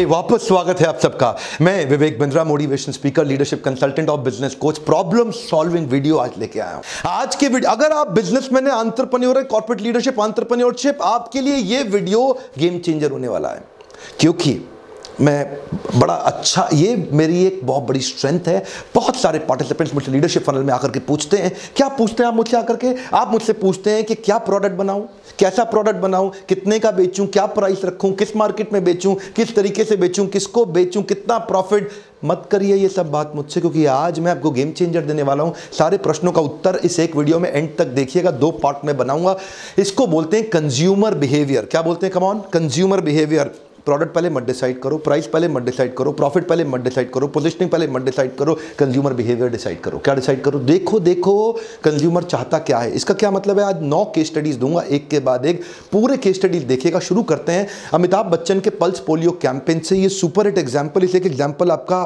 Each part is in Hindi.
वापस स्वागत है आप सबका। मैं Vivek Bindra, motivation speaker, leadership consultant और business coach, problem solving video आज लेके आया हूं। आज के वीडियो, अगर आप बिजनेसमैन है, एंटरप्रेन्योर है, कॉर्पोरेट लीडरशिप, एंटरप्रेन्योरशिप, आपके लिए ये वीडियो गेम चेंजर होने वाला है। क्योंकि मैं बड़ा अच्छा, ये मेरी एक बहुत बड़ी स्ट्रेंथ है। बहुत सारे पार्टिसिपेंट्स मुझसे लीडरशिप फनल में आकर के पूछते हैं, क्या पूछते हैं आप मुझसे आकर के? आप मुझसे पूछते हैं कि क्या प्रोडक्ट बनाऊं, कैसा प्रोडक्ट बनाऊं, कितने का बेचूं, क्या प्राइस रखूं, किस मार्केट में बेचूं, किस तरीके से बेचूं, किसको बेचूं, कितना प्रॉफिट। मत करिए ये सब बात मुझसे, क्योंकि आज मैं आपको गेम चेंजर देने वाला हूं। सारे प्रश्नों का उत्तर इस एक वीडियो में एंड तक देखिएगा। 2 पार्ट में बनाऊंगा। इसको बोलते हैं कंज्यूमर बिहेवियर। क्या बोलते हैं? Come on, consumer behaviour. Product पहले मत डिसाइड करो, प्राइस पहले मत डिसाइड करो, प्रॉफिट पहले मत डिसाइड करो, पोजीशनिंग पहले मत डिसाइड करो, कंज्यूमर बिहेवियर डिसाइड करो। क्या डिसाइड करो? देखो कंज्यूमर चाहता क्या है। इसका क्या मतलब है? आज 9 केस स्टडीज दूंगा, एक के बाद एक। पूरे केस स्टडीज देखिएगा। शुरू करते हैं अमिताभ बच्चन के पल्स पोलियो कैंपेन से। ये सुपर हिट एग्जाम्पल, इस एक एग्जाम्पल आपका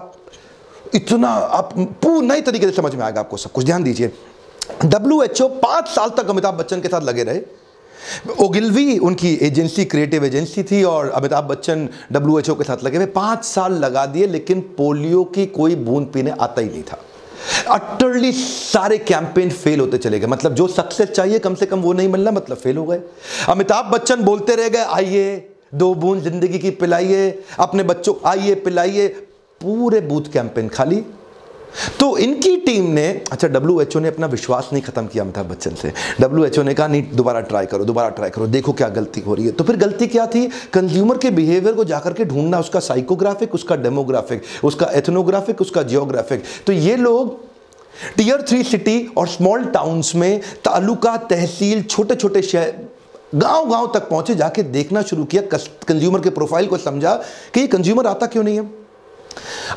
इतना आप पूर्ण नए तरीके से समझ में आएगा आपको सब कुछ। ध्यान दीजिए। WHO 5 साल तक अमिताभ बच्चन के साथ लगे रहे। ओगिलवी उनकी एजेंसी, क्रिएटिव एजेंसी थी, और अमिताभ बच्चन WHO के साथ लगे हुए 5 साल लगा दिए, लेकिन पोलियो की कोई बूंद पीने आता ही नहीं था। अटरली सारे कैंपेन फेल होते चले गए। मतलब जो सक्सेस चाहिए कम से कम वो नहीं मिलना, मतलब फेल हो गए। अमिताभ बच्चन बोलते रह गए, आइए 2 बूंद जिंदगी की पिलाइए अपने बच्चों, आइए पिलाइए। पूरे बूथ कैंपेन खाली। तो इनकी टीम ने, अच्छा, WHO ने अपना विश्वास नहीं खत्म किया अमिताभ बच्चन से। WHO ने कहा नहीं, दोबारा ट्राई करो, देखो क्या गलती हो रही है। तो फिर गलती क्या थी? कंज्यूमर के बिहेवियर को जाकर के ढूंढना, उसका साइकोग्राफिक, उसका डेमोग्राफिक, उसका एथनोग्राफिक, उसका जियोग्राफिक। तो ये लोग Tier 3 सिटी और स्मॉल टाउन्स में, तालुका, तहसील, छोटे छोटे शहर, गांव तक पहुंचे, जाके देखना शुरू किया, कंज्यूमर के प्रोफाइल को समझा कि ये कंज्यूमर आता क्यों नहीं है।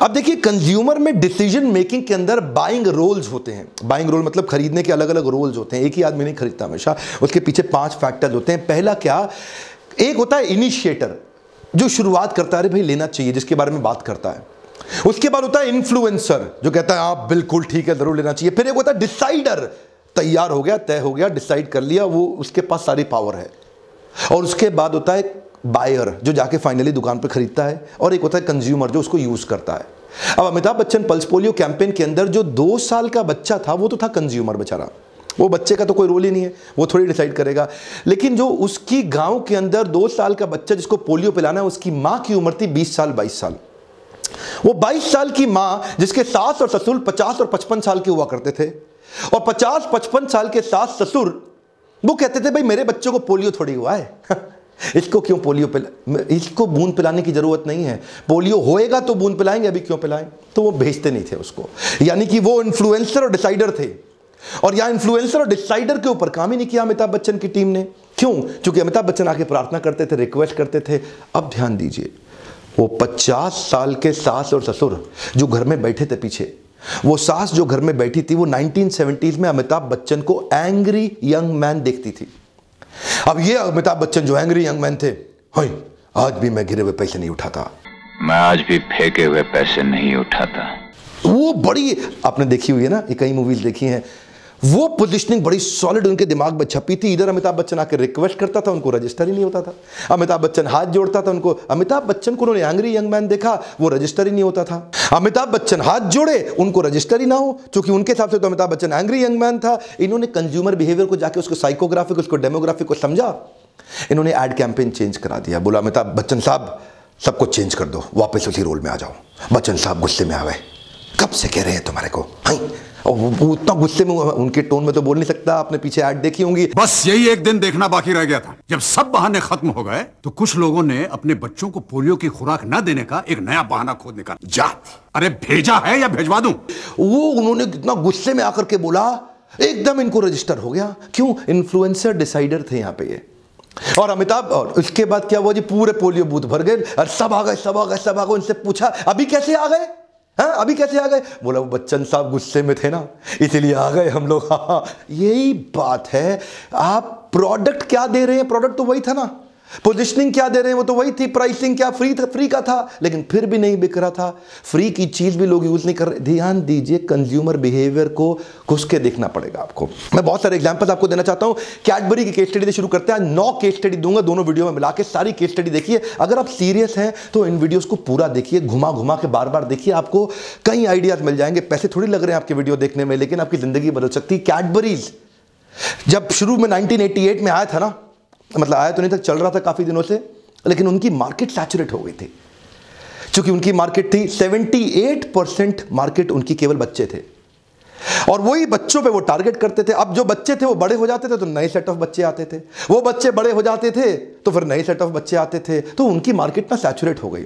अब देखिए, कंज्यूमर में डिसीजन मेकिंग के अंदर बाइंग रोल्स होते हैं। बाइंग रोल मतलब खरीदने के अलग अलग रोल्स होते हैं। एक ही आदमी नहीं खरीदता हमेशा, उसके पीछे 5 फैक्टर होते हैं। पहला क्या? एक होता है इनिशिएटर, जो शुरुआत करता है, अरे भाई लेना चाहिए, जिसके बारे में बात करता है। उसके बाद होता है इन्फ्लुएंसर, जो कहता है आप बिल्कुल ठीक है, जरूर लेना चाहिए। फिर एक होता है डिसाइडर, तैयार हो गया, तय हो गया, डिसाइड कर लिया, वो उसके पास सारी पावर है। और उसके बाद होता है बायर, जो जाके फाइनली दुकान पर खरीदता है। और एक होता है कंज्यूमर, जो उसको यूज करता है। अब Amitabh Bachchan pulse polio campaign के अंदर जो 2 साल का बच्चा था, वो तो था कंज्यूमर बेचारा। वो बच्चे का तो कोई रोल ही नहीं है, वो थोड़ी डिसाइड करेगा। लेकिन जो उसकी गांव के अंदर 2 साल का बच्चा जिसको पोलियो पिलाना है, उसकी मां की उम्र थी 20 साल 22 साल। वो 22 साल की मां, जिसके सास और ससुर 50 और 55 साल के हुआ करते थे, और 50-55 साल के सास ससुर वो कहते थे भाई मेरे बच्चों को पोलियो थोड़ी हुआ है इसको क्यों पोलियो इसको बूंद पिलाने की जरूरत नहीं है, पोलियो होएगा तो बूंद पिलाएंगे, अभी क्यों पिलाएं। तो वो भेजते नहीं थे उसको। यानी कि वो इन्फ्लुएंसर और डिसाइडर थे। और यहां इन्फ्लुएंसर और डिसाइडर के ऊपर काम ही नहीं किया अमिताभ बच्चन की टीम ने। क्यों? क्योंकि अमिताभ बच्चन आके प्रार्थना करते थे, रिक्वेस्ट करते थे। अब ध्यान दीजिए, वो 50 साल के सास और ससुर जो घर में बैठे थे पीछे, वो सास जो घर में बैठी थी, वो 1970s में अमिताभ बच्चन को एंग्री यंग मैन देखती थी। अब ये अमिताभ बच्चन जो एंग्री यंग मैन थे, आज भी मैं गिरे हुए पैसे नहीं उठाता, मैं आज भी फेंके हुए पैसे नहीं उठाता। वो बड़ी, आपने देखी हुई है ना, ये कई मूवीज देखी हैं। वो पोजीशनिंग बड़ी सॉलिड उनके दिमाग में छपी थी। इधर अमिताभ बच्चन आकर रिक्वेस्ट करता था, उनको रजिस्टर ही नहीं होता था। अमिताभ बच्चन हाथ जोड़ता था, उनको, अमिताभ बच्चन को उन्होंने एंग्री यंग मैन देखा, वो रजिस्टर ही नहीं होता था। अमिताभ बच्चन हाथ जोड़े, उनको रजिस्टर ही ना हो, क्योंकि उनके हिसाब से तो Amitabh Bachchan angry young man था। इन्होंने कंज्यूमर बिहेवियर को जाके, उसको साइकोग्राफिक, उसको डेमोग्राफिक को समझा। इन्होंने एड कैंपेन चेंज करा दिया। बोला अमिताभ बच्चन साहब सब कुछ चेंज कर दो, वापस उसी रोल में आ जाओ। बच्चन साहब गुस्से में आ गए, कब से कह रहे हैं तुम्हारे को, और वो उतना गुस्से में, उनके टोन में तो बोल नहीं सकता, आपने पीछे ऐड देखी होंगी। बस यही एक दिन देखना बाकी रह गया था। जब सब बहाने खत्म हो गए तो कुछ लोगों ने अपने बच्चों को पोलियो की खुराक न देने का एक नया बहाना खोद निकाला। जा, अरे भेजा है या भेजवा दूं? वो उन्होंने कितना गुस्से में आकर के बोला, एकदम इनको रजिस्टर हो गया। क्यों? इन्फ्लुएंसर डिसाइडर थे यहाँ पे ये। और अमिताभ, और उसके बाद क्या हुआ जी, पूरे पोलियो बूथ भर गए, और सब आ गए। उनसे पूछा अभी कैसे आ गए, अभी कैसे आ गए? बोला वो बच्चन साहब गुस्से में थे ना, इसीलिए आ गए हम लोग। हाँ, यही बात है। आप प्रोडक्ट क्या दे रहे हैं? प्रोडक्ट तो वही था ना, पोजिशनिंग क्या दे रहे हैं वो तो वही थी, प्राइसिंग क्या फ्री का था, लेकिन फिर भी नहीं बिक रहा था। फ्री की चीज भी लोग यूज नहीं कर रहे। ध्यान दीजिए, कंज्यूमर बिहेवियर को घुस के देखना पड़ेगा आपको। मैं बहुत सारे एग्जांपल्स आपको देना चाहता हूं। कैडबरी की केस स्टडी से शुरू करते हैं। 9 केस स्टडी दूंगा, दोनों वीडियो में मिला के सारी केस स्टडी देखिए। अगर आप सीरियस हैं तो इन वीडियोस को पूरा देखिए, घुमा घुमा के बार बार देखिए, आपको कई आइडियाज मिल जाएंगे। पैसे थोड़ी लग रहे हैं आपके वीडियो देखने में, लेकिन आपकी जिंदगी बदल सकती है। कैडबरीज जब शुरू में 1988 में आया था ना, मतलब आया तो नहीं था, चल रहा था काफी दिनों से, लेकिन उनकी मार्केट सैचुरेट हो गई थी। क्योंकि उनकी मार्केट थी 78% मार्केट उनकी केवल बच्चे थे, और वही बच्चों पे वो टारगेट करते थे। अब जो बच्चे थे वो बड़े हो जाते थे तो नए सेट ऑफ बच्चे आते थे, वो बच्चे बड़े हो जाते थे तो फिर नए सेट ऑफ बच्चे आते थे, तो उनकी मार्केट ना सैचुरेट हो गई।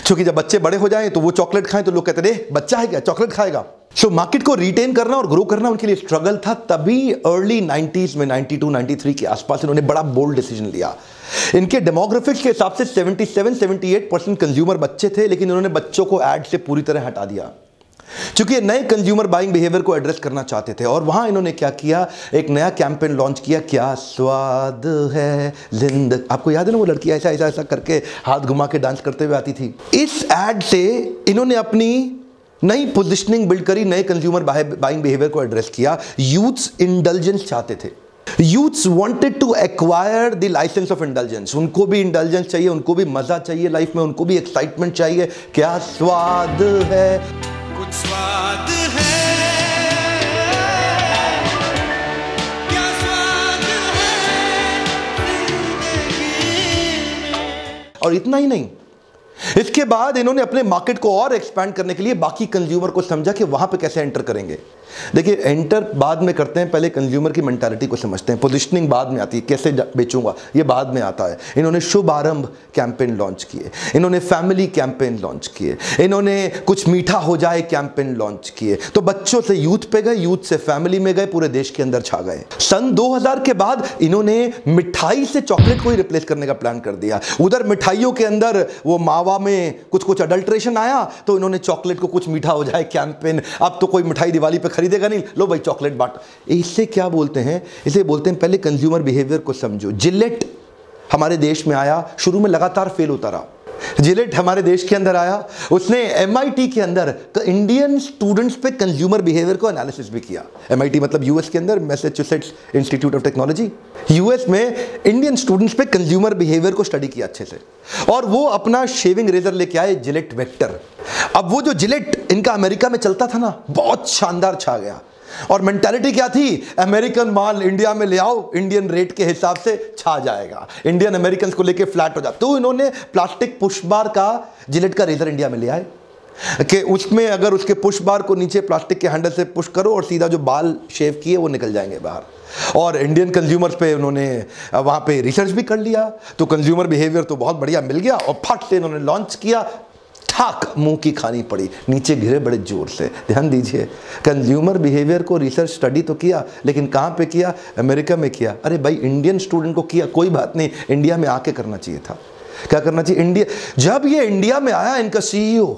क्योंकि जब बच्चे बड़े हो जाएं तो वो चॉकलेट खाएं तो लोग कहते थे बच्चा है क्या, चॉकलेट खाएगा। सो मार्केट को रिटेन करना और ग्रो करना उनके लिए स्ट्रगल था। तभी अर्ली 90s में 92, 93 के आसपास इन्होंने बड़ा बोल्ड डिसीजन लिया। इनके डेमोग्राफिक्स के हिसाब से 77-78% कंज्यूमर बच्चे थे, लेकिन इन्होंने बच्चों को एड से पूरी तरह हटा दिया, क्योंकि नए कंज्यूमर बाइंग बिहेवियर को एड्रेस करना चाहते थे। और वहां इन्होंने क्या किया, एक नया कैंपेन लॉन्च किया, क्या स्वाद है जिंदगी। आपको याद है ना, वो लड़की ऐसा ऐसा ऐसा करके हाथ घुमा के डांस करते हुए आती थी। इस एड से इन्होंने अपनी नई पोजिशनिंग बिल्ड करी, नए कंज्यूमर बाइंग बिहेवियर को एड्रेस किया। यूथ्स इंडल्जेंस चाहते थे। Youths wanted to acquire the licence of indulgence. उनको भी इंडल्जेंस चाहिए, उनको भी मजा चाहिए लाइफ में, उनको भी एक्साइटमेंट चाहिए। क्या स्वाद है, कुछ स्वाद है, क्या स्वाद है जिंदगी में। और इतना ही नहीं, इसके बाद इन्होंने अपने मार्केट को और एक्सपैंड करने के लिए बाकी कंज्यूमर को समझा कि वहां पे कैसे एंटर करेंगे। देखिए, एंटर बाद में करते हैं, पहले कंज्यूमर की मेंटालिटी को समझते हैं। पोजिशनिंग बाद में आती है, कैसे बेचूंगा ये बाद में आता है। इन्होंने शुभ आरंभ कैंपेन लॉन्च किए, इन्होंने फैमिली कैंपेन लॉन्च किए, इन्होंने कुछ मीठा हो जाए कैंपेन लॉन्च किए। तो बच्चों से यूथ पे गए, यूथ से फैमिली में गए, पूरे देश के अंदर छा गए। सन 2000 के बाद इन्होंने मिठाई से चॉकलेट को ही रिप्लेस करने का प्लान कर दिया। उधर मिठाइयों के अंदर वो मावा में कुछ अडल्ट्रेशन आया, तो इन्होंने चॉकलेट को कुछ मीठा हो जाए कैंपेन। अब तो कोई मिठाई दिवाली पे खरीदेगा नहीं, लो भाई चॉकलेट बांट। इससे क्या बोलते हैं, इसे बोलते हैं पहले कंज्यूमर बिहेवियर को समझो। जिलेट हमारे देश में आया, शुरू में लगातार फेल होता रहा। जिलेट हमारे देश के अंदर आया, उसने MIT के अंदर इंडियन स्टूडेंट्स पे कंज्यूमर बिहेवियर को एनालिसिस भी किया। MIT मतलब यूएस के अंदर, Massachusetts institute of technology. US में इंडियन स्टूडेंट्स पे कंज्यूमर बिहेवियर को स्टडी किया अच्छे से, और वो अपना शेविंग रेजर लेके आए, जिलेट वेक्टर। अब वो जो जिलेट इनका अमेरिका में चलता था ना, बहुत शानदार छा गया। और मेंटालिटी क्या थी, अमेरिकन माल इंडिया में ले आओ, इंडियन रेट के हिसाब से छा जाएगा, इंडियन अमेरिकन को लेके फ्लैट हो जाता। तो इन्होंने प्लास्टिक पुश बार का जिलेट का रेजर इंडिया में ले आए, कि उसमें अगर उसके पुश बार को नीचे प्लास्टिक के हैंडल से पुश करो और सीधा जो बाल शेव किए वो निकल जाएंगे बाहर। और इंडियन कंज्यूमर्स पे उन्होंने वहां पे रिसर्च भी कर लिया, तो कंज्यूमर बिहेवियर तो बहुत बढ़िया मिल गया, और फट से इन्होंने लॉन्च किया। ठाक मुंह की खानी पड़ी, नीचे गिरे बड़े जोर से। ध्यान दीजिए, कंज्यूमर बिहेवियर को रिसर्च स्टडी तो किया, लेकिन कहां पे किया, अमेरिका में किया। अरे भाई, इंडियन स्टूडेंट को किया, कोई बात नहीं, इंडिया में आके करना चाहिए था। क्या करना चाहिए, इंडिया, जब ये इंडिया में आया, इनका CEO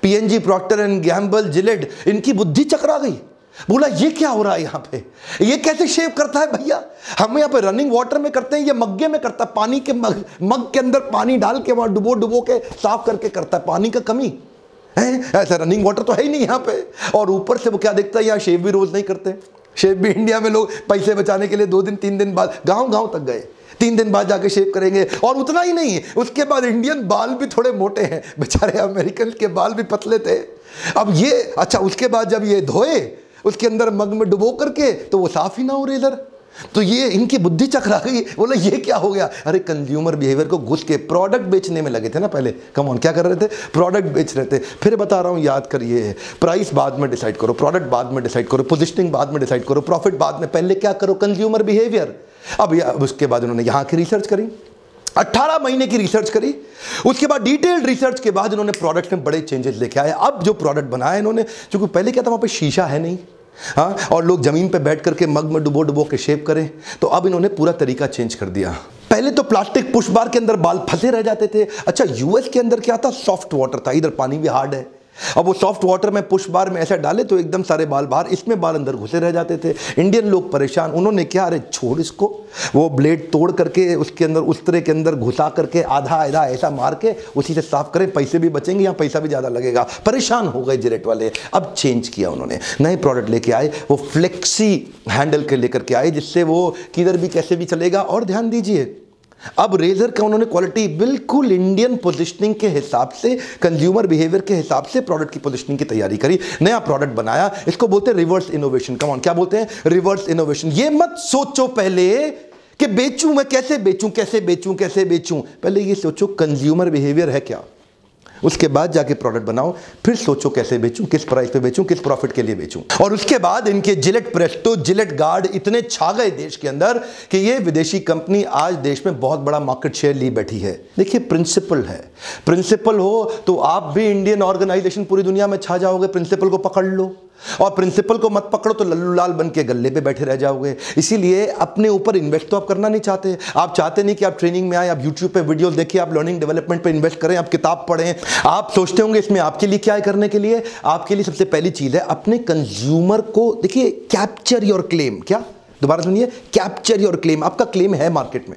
PNG, Procter and Gamble, Gillette, इनकी बुद्धि चकरा गई। बोला ये क्या हो रहा है यहाँ पे, ये कैसे शेव करता है भैया, हम यहाँ पे रनिंग वाटर में करते हैं, ये मग्गे में करता है, पानी के मग के अंदर पानी डाल के वहां डुबो के साफ करके करता है, पानी का कमी है, ऐसा रनिंग वाटर तो है ही नहीं यहाँ पे। और ऊपर से वो क्या देखता है, यहाँ शेव भी रोज नहीं करते। शेव भी इंडिया में लोग पैसे बचाने के लिए 2 दिन 3 दिन बाद गांव तक गए, 3 दिन बाद जाके शेव करेंगे। और उतना ही नहीं, उसके बाद इंडियन बाल भी थोड़े मोटे हैं, बेचारे अमेरिकन के बाल भी पतले थे। अब ये अच्छा, उसके बाद जब ये धोए, उसके अंदर मग में डुबो करके, तो वो साफ ही ना हो रेजर। तो ये इनकी बुद्धि चकरा गई, बोला ये क्या हो गया। अरे कंज्यूमर बिहेवियर को घुस के प्रोडक्ट बेचने में लगे थे ना पहले। कम ऑन, क्या कर रहे थे, प्रोडक्ट बेच रहे थे। फिर बता रहा हूं, याद करिए, प्राइस बाद में डिसाइड करो, प्रोडक्ट बाद में डिसाइड करो, पोजिशनिंग बाद में डिसाइड करो, प्रॉफिट बाद में, पहले क्या करो, कंज्यूमर बिहेवियर। अब उसके बाद उन्होंने यहाँ की रिसर्च करी, 18 महीने की रिसर्च करी। उसके बाद डिटेल्ड रिसर्च के बाद इन्होंने प्रोडक्ट में बड़े चेंजेस लेके आए। अब जो प्रोडक्ट बनाया इन्होंने, क्योंकि पहले क्या था, वहां पे शीशा है नहीं, हाँ, और लोग जमीन पे बैठ करके मग में डुबो के शेव करें, तो अब इन्होंने पूरा तरीका चेंज कर दिया। पहले तो प्लास्टिक पुश बार के अंदर बाल फंसे रह जाते थे। अच्छा, यूएस के अंदर क्या था, सॉफ्ट वाटर था, इधर पानी भी हार्ड है, अब वो सॉफ्ट वाटर में पुश बार में ऐसा डाले तो एकदम सारे बाल बाहर, इसमें बाल अंदर घुसे रह जाते थे। इंडियन लोग परेशान, उन्होंने क्या, अरे छोड़ इसको, वो ब्लेड तोड़ करके उसके अंदर उस तरह के अंदर घुसा करके आधा आधा ऐसा मार के उसी से साफ करें, पैसे भी बचेंगे, यहाँ पैसा भी ज़्यादा लगेगा। परेशान हो गए जिलेट वाले। अब चेंज किया उन्होंने, नए प्रोडक्ट लेके आए, वो फ्लेक्सी हैंडल के लेकर के आए जिससे वो किधर भी कैसे भी चलेगा। और ध्यान दीजिए, अब रेजर का उन्होंने क्वालिटी बिल्कुल इंडियन पोजीशनिंग के हिसाब से, कंज्यूमर बिहेवियर के हिसाब से प्रोडक्ट की पोजीशनिंग की तैयारी करी, नया प्रोडक्ट बनाया। इसको बोलते हैं रिवर्स इनोवेशन। कम ऑन, क्या बोलते हैं? Reverse innovation. ये मत सोचो पहले कि बेचूं मैं, कैसे बेचूं, कैसे बेचूं, कैसे बेचूं। पहले ये सोचो कंज्यूमर बिहेवियर है क्या, उसके बाद जाके प्रोडक्ट बनाओ, फिर सोचो कैसे बेचूं, किस प्राइस पे बेचूं, किस प्रॉफिट के लिए बेचूं। और उसके बाद इनके जिलेट प्रेस्टो, जिलेट गार्ड इतने छा गए देश के अंदर कि ये विदेशी कंपनी आज देश में बहुत बड़ा मार्केट शेयर ली बैठी है। देखिए, प्रिंसिपल है, प्रिंसिपल हो तो आप भी इंडियन ऑर्गेनाइजेशन पूरी दुनिया में छा जाओगे। प्रिंसिपल को पकड़ लो, और प्रिंसिपल को मत पकड़ो तो लल्लू लाल बन के गल्ले पे बैठे रह जाओगे। इसीलिए अपने ऊपर इन्वेस्ट तो आप करना नहीं चाहते। आप चाहते नहीं कि आप ट्रेनिंग में आए, आप यूट्यूब पे वीडियोस देखिए, आप लर्निंग डेवलपमेंट पे इन्वेस्ट करें, आप किताब पढ़ें। आप सोचते होंगे इसमें आपके लिए क्या है करने के लिए। आपके लिए सबसे पहली चीज है अपने कंज्यूमर को, देखिए, कैप्चर योर क्लेम। क्या? दोबारा सुनिए, कैप्चर योर क्लेम। आपका क्लेम है मार्केट में,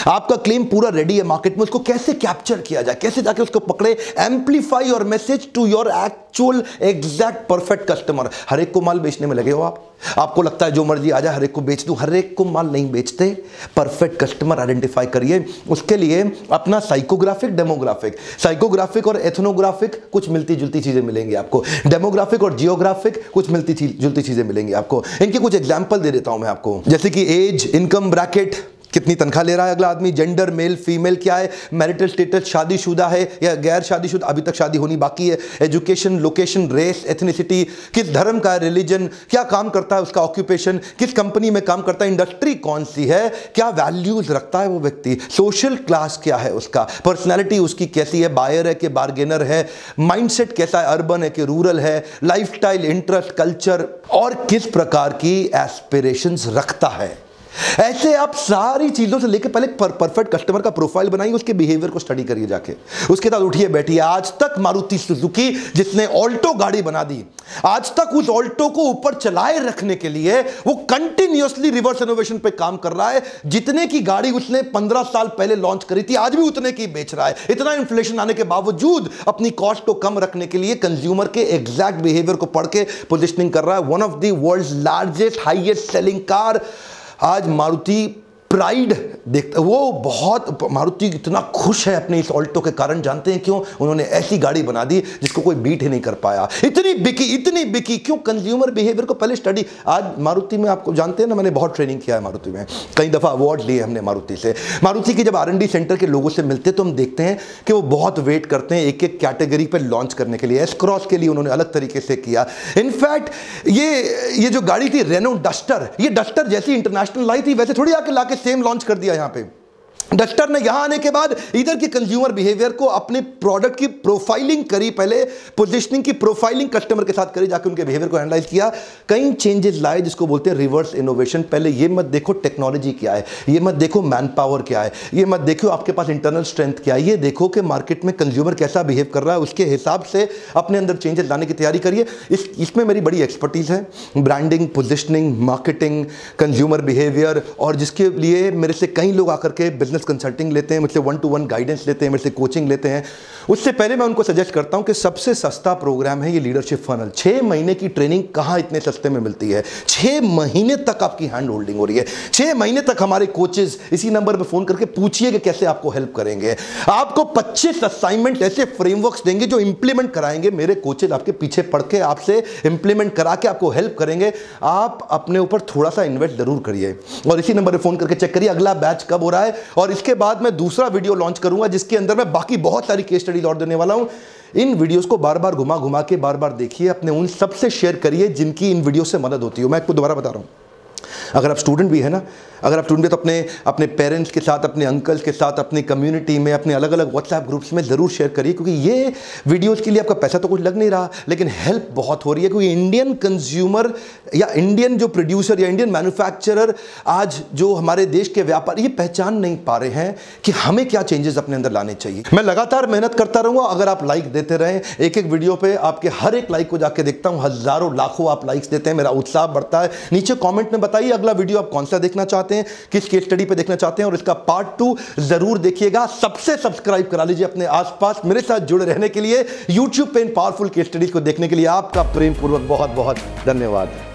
आपका क्लेम पूरा रेडी है मार्केट में, उसको कैसे कैप्चर किया जाए, कैसे जाके उसको पकड़े, amplify your message to your actual exact perfect customer. हर एक को माल बेचने में लगे हो आप। आपको लगता है जो मर्जी आ जाए हर एक को बेच दूं, हर एक को माल नहीं बेचते। परफेक्ट कस्टमर आइडेंटिफाई करिए। उसके लिए अपना साइकोग्राफिक, डेमोग्राफिक, साइकोग्राफिक और एथनोग्राफिक कुछ मिलती जुलती चीजें मिलेंगी आपको, डेमोग्राफिक और जियोग्राफिक कुछ मिलती जुलती चीजें मिलेंगी आपको। इनके कुछ एग्जाम्पल दे देता हूं मैं आपको, जैसे कि एज, इनकम ब्रैकेट, कितनी तनख्वाह ले रहा है अगला आदमी, जेंडर, मेल फीमेल क्या है, मैरिटल स्टेटस, शादीशुदा है या गैर शादीशुदा, अभी तक शादी होनी बाकी है, एजुकेशन, लोकेशन, रेस, एथनिसिटी, किस धर्म का है, रिलीजन, क्या काम करता है उसका ऑक्यूपेशन, किस कंपनी में काम करता है, इंडस्ट्री कौन सी है, क्या वैल्यूज रखता है वो व्यक्ति, सोशल क्लास क्या है उसका, पर्सनैलिटी उसकी कैसी है, बायर है कि बार्गेनर है, माइंडसेट कैसा है, अर्बन है कि रूरल है, लाइफस्टाइल, इंटरेस्ट, कल्चर, और किस प्रकार की एस्पिरेशंस रखता है। ऐसे आप सारी चीजों से लेकर पहले परफेक्ट कस्टमर का प्रोफाइल बनाइए, उसके बिहेवियर को स्टडी करिए जाके, उसके साथ उठिए बैठिए। आज तक मारुति सुजुकी जिसने ऑल्टो गाड़ी बना दी, आज तक उस ऑल्टो को ऊपर चलाए रखने के लिए वो कंटिन्यूअसली रिवर्स इनोवेशन पे काम कर रहा है। जितने की गाड़ी उसने 15 साल पहले लॉन्च करी थी, आज भी उतने की बेच रहा है। इतना इन्फ्लेशन आने के बावजूद अपनी कॉस्ट को कम रखने के लिए कंज्यूमर के एग्जैक्ट बिहेवियर को पढ़ के पोजिशनिंग कर रहा है। One of the world's largest highest selling car आज मारुति प्राइड देखता, वो बहुत, मारुति इतना खुश है अपने इस ऑल्टो के कारण। जानते हैं क्यों? उन्होंने ऐसी गाड़ी बना दी जिसको कोई बीट ही नहीं कर पाया। इतनी बिकी क्यों? कंज्यूमर बिहेवियर को पहले स्टडी। आज मारुति में आपको जानते हैं ना, मैंने बहुत ट्रेनिंग किया है मारुति में, कई दफ़ा अवार्ड लिए हमने मारुति से। मारुति की जब R&D सेंटर के लोगों से मिलते तो हम देखते हैं कि वो बहुत वेट करते हैं एक एक कैटेगरी पर लॉन्च करने के लिए। एस क्रॉस के लिए उन्होंने अलग तरीके से किया। इनफैक्ट ये जो गाड़ी थी रेनो डस्टर, ये डस्टर जैसी इंटरनेशनल लाई थी वैसे थोड़ी आके लाके सेम लॉन्च कर दिया यहां पे। डस्टर ने यहां आने के बाद इधर के कंज्यूमर बिहेवियर को, अपने प्रोडक्ट की प्रोफाइलिंग करी, पहले पोजीशनिंग की प्रोफाइलिंग कस्टमर के साथ करी, जाकर उनके बिहेवियर को एनालाइज किया, कई चेंजेस लाए जिसको बोलते हैं रिवर्स इनोवेशन। पहले ये मत देखो टेक्नोलॉजी क्या है, ये मत देखो मैन पावर क्या है, ये मत देखो आपके पास इंटरनल स्ट्रेंथ क्या है, ये देखो कि मार्केट में कंज्यूमर कैसा बिहेव कर रहा है, उसके हिसाब से अपने अंदर चेंजेस लाने की तैयारी करिए। इसमें मेरी बड़ी एक्सपर्टीज है, branding, positioning, marketing, consumer behaviour, और जिसके लिए मेरे से कई लोग आकर के बिजनेस कंसल्टिंग लेते हैं, मुझसे 1-to-1 गाइडेंस लेते हैं, मेरे से कोचिंग लेते हैं। उससे पहले मैं उनको सजेस्ट करता हूं कि सबसे सस्ता प्रोग्राम है ये लीडरशिप फनल। 6 महीने की ट्रेनिंग कहां इतने सस्ते में मिलती है। 6 महीने तक आपकी हैंड होल्डिंग हो रही है। 6 महीने तक हमारे कोचेस इसी नंबर पर फोन करके पूछिए कि कैसे आपको हेल्प करेंगे। आपको 25 असाइनमेंट ऐसे फ्रेमवर्क्स देंगे जो इंप्लीमेंट कराएंगे। मेरे कोचेस आपके पीछे पड़ के आपसे इंप्लीमेंट करा के आपको हेल्प करेंगे। आप अपने ऊपर थोड़ा सा इन्वेस्ट जरूर करिए और इसी नंबर पर फोन करके चेक करिए अगला बैच कब हो रहा है। और इसके बाद मैं दूसरा वीडियो लॉन्च करूंगा जिसके अंदर मैं बाकी बहुत सारी केस स्टडीज और देने वाला हूं। इन वीडियोस को बार बार घुमा के बार बार देखिए, अपने उन सबसे शेयर करिए जिनकी इन वीडियो से मदद होती हो। मैं आपको दोबारा बता रहा हूं, अगर आप स्टूडेंट भी है ना, अगर आप ढूंढे तो अपने पेरेंट्स के साथ, अपने अंकल्स के साथ, अपनी कम्युनिटी में, अपने अलग अलग व्हाट्सएप ग्रुप्स में ज़रूर शेयर करिए, क्योंकि ये वीडियोज़ के लिए आपका पैसा तो कुछ लग नहीं रहा, लेकिन हेल्प बहुत हो रही है। क्योंकि इंडियन कंज्यूमर या इंडियन जो प्रोड्यूसर या इंडियन मैन्युफैक्चरर आज जो हमारे देश के व्यापारी ये पहचान नहीं पा रहे हैं कि हमें क्या चेंजेस अपने अंदर लाने चाहिए। मैं लगातार मेहनत करता रहूंगा, अगर आप लाइक देते रहें, एक एक वीडियो पे आपके हर एक लाइक को जाके देखता हूं, हजारों लाखों आप लाइक्स देते हैं, मेरा उत्साह बढ़ता है। नीचे कमेंट में बताइए अगला वीडियो आप कौन सा देखना चाहते हैं, किस केस स्टडी पे देखना चाहते हैं, और इसका पार्ट 2 जरूर देखिएगा। सबसे सब्सक्राइब करा लीजिए अपने आसपास। मेरे साथ जुड़े रहने के लिए, यूट्यूब पे इन पावरफुल केस स्टडीज को देखने के लिए आपका प्रेम पूर्वक बहुत बहुत धन्यवाद।